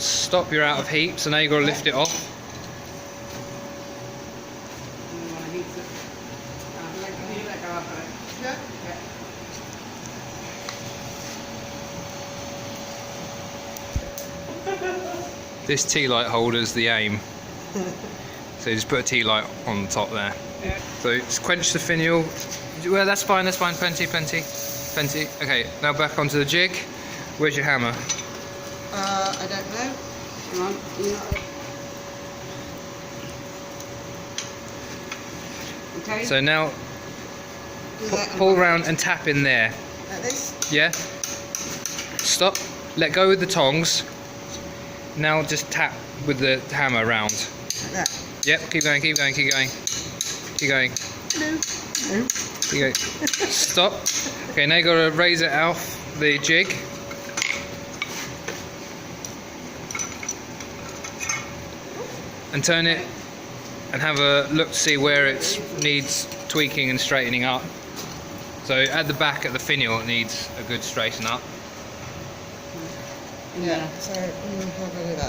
and stop, you're out of heat, so now you've got to lift it off. This tea light holder's the aim. So you just put a tea light on the top there. So just quench the finial. Well, that's fine, plenty. Okay, now back onto the jig. Where's your hammer? I don't know. Hang on. Okay. So now pull round and tap in there. Like this? Yeah? Stop. Let go with the tongs. Now just tap with the hammer round. Like that? Yep, keep going. Keep going. Hello. Keep going. Stop. Okay, now you've got to raise it off the jig. And turn it and have a look to see where it needs tweaking and straightening up. So at the back at the finial it needs a good straighten up. Yeah, so how do I do that?